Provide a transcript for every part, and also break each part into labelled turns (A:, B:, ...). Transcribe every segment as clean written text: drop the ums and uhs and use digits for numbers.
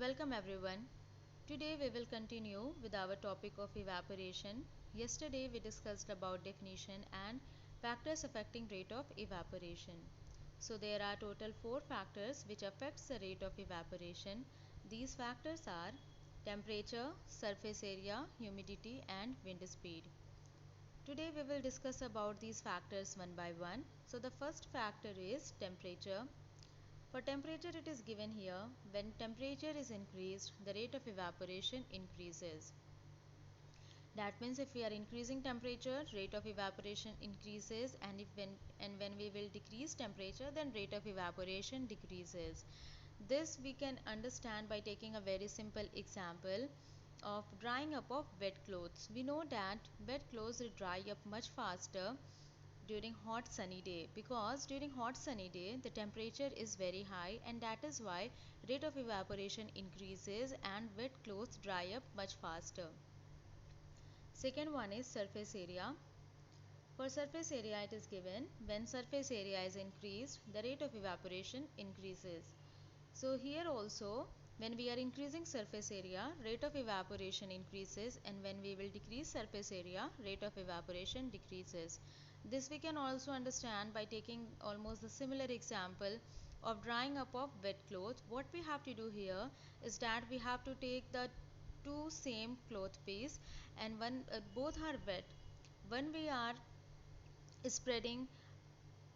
A: Welcome everyone. Today we will continue with our topic of evaporation. Yesterday we discussed about definition and factors affecting rate of evaporation. So there are total 4 factors which affects the rate of evaporation. These factors are temperature, surface area, humidity and wind speed. Today we will discuss about these factors one by one. So the first factor is temperature. For temperature it is given here, when temperature is increased, the rate of evaporation increases. That means if we are increasing temperature, rate of evaporation increases, and when we will decrease temperature, then rate of evaporation decreases. This we can understand by taking a very simple example of drying up of wet clothes. We know that wet clothes will dry up much faster during hot sunny day, because during hot sunny day the temperature is very high, and that is why rate of evaporation increases and wet clothes dry up much faster. Second one is surface area. For surface area it is given, when surface area is increased, the rate of evaporation increases. So here also, when we are increasing surface area, rate of evaporation increases, and when we will decrease surface area, rate of evaporation decreases. This we can also understand by taking almost the similar example of drying up of wet clothes. What we have to do here is that we have to take the two same cloth piece, and both are wet. One we are spreading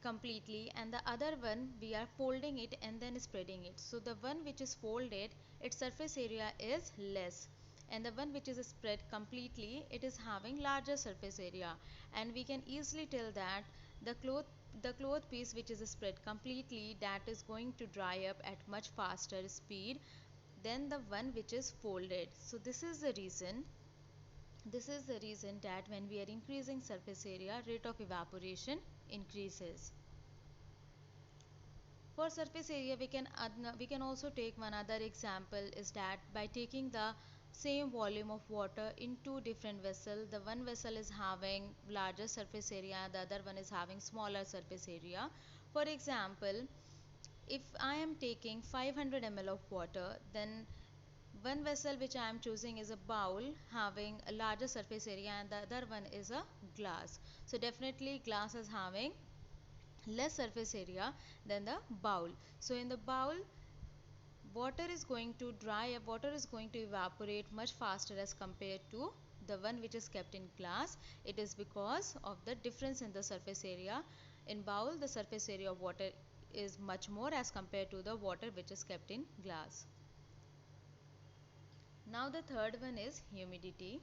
A: completely, and the other one we are folding it and then spreading it. So the one which is folded, its surface area is less, and the one which is spread completely, it is having larger surface area. And we can easily tell that the cloth piece which is spread completely, that is going to dry up at much faster speed than the one which is folded. So this is the reason that when we are increasing surface area, rate of evaporation increases. For surface area we can also take one other example, is that by taking the same volume of water in two different vessels, the one vessel is having larger surface area, the other one is having smaller surface area. For example, if I am taking 500 ml of water, then one vessel which I am choosing is a bowl having a larger surface area, and the other one is a glass. So definitely glass is having less surface area than the bowl. So in the bowl, water is going to evaporate much faster as compared to the one which is kept in glass. It is because of the difference in the surface area. In bowl, the surface area of water is much more as compared to the water which is kept in glass. Now the third one is humidity.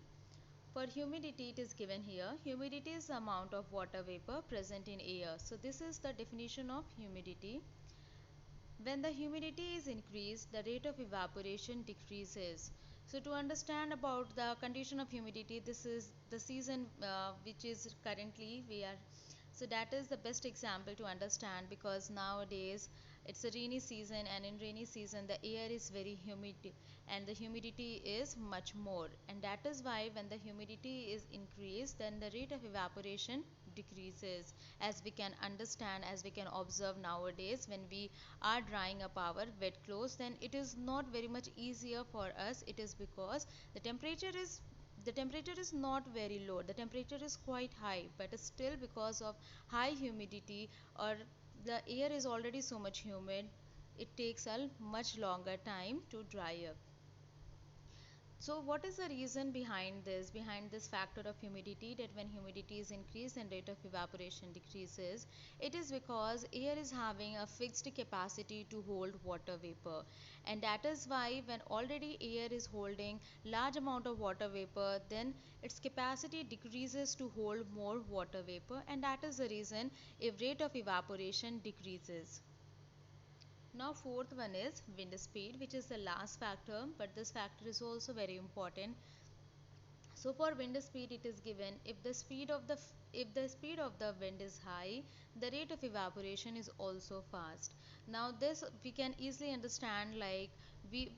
A: For humidity it is given here. Humidity is the amount of water vapor present in air. So this is the definition of humidity. When the humidity is increased, the rate of evaporation decreases. So to understand about the condition of humidity, this is the season which is currently we are. So that is the best example to understand, because nowadays it's a rainy season, and in rainy season the air is very humid and the humidity is much more, and that is why when the humidity is increased, then the rate of evaporation decreases. As we can understand, as we can observe nowadays, when we are drying up our wet clothes, then it is not very much easier for us. It is because the temperature is not very low, the temperature is quite high, but still because of high humidity, or the air is already so much humid, it takes a much longer time to dry up. So what is the reason behind this factor of humidity, that when humidity is increased and rate of evaporation decreases? It is because air is having a fixed capacity to hold water vapor, and that is why when already air is holding large amount of water vapor, then its capacity decreases to hold more water vapor, and that is the reason if rate of evaporation decreases. Now fourth one is wind speed, which is the last factor, but this factor is also very important. So for wind speed it is given, if the speed of the wind is high, the rate of evaporation is also fast. Now this we can easily understand, like we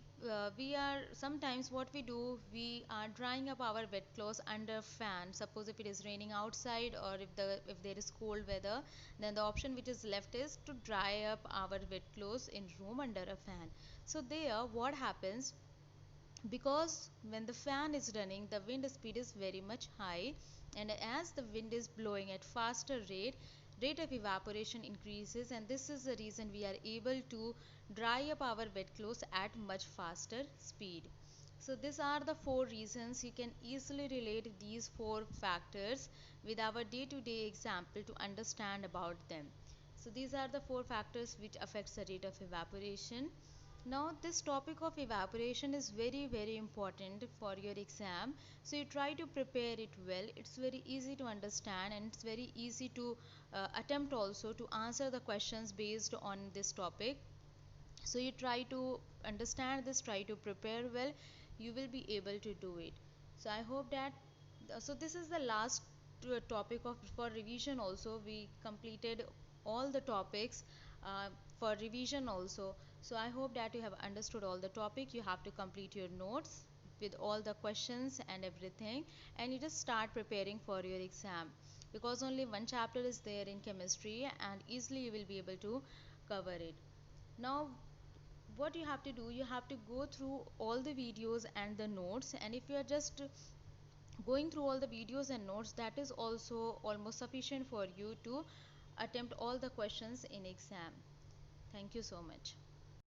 A: we are sometimes what we do, we are drying up our wet clothes under fan. Suppose if it is raining outside, or if there is cold weather, then the option which is left is to dry up our wet clothes in room under a fan. So there what happens, because when the fan is running, the wind speed is very much high, and as the wind is blowing at faster rate of evaporation increases, and this is the reason we are able to dry up our wet clothes at much faster speed. So these are the four reasons. You can easily relate these four factors with our day-to-day example to understand about them. So these are the four factors which affects the rate of evaporation. Now this topic of evaporation is very important for your exam, so you try to prepare it well. It's very easy to understand, and it's very easy to attempt also to answer the questions based on this topic. So you try to understand this, try to prepare well, you will be able to do it. So I hope that so this is the last topic of for revision. Also we completed all the topics for revision also. So I hope that you have understood all the topic. You have to complete your notes with all the questions and everything, and you just start preparing for your exam, because only one chapter is there in chemistry, and easily you will be able to cover it. Now what you have to do, you have to go through all the videos and the notes, and if you are just going through all the videos and notes, that is also almost sufficient for you to attempt all the questions in exam. Thank you so much.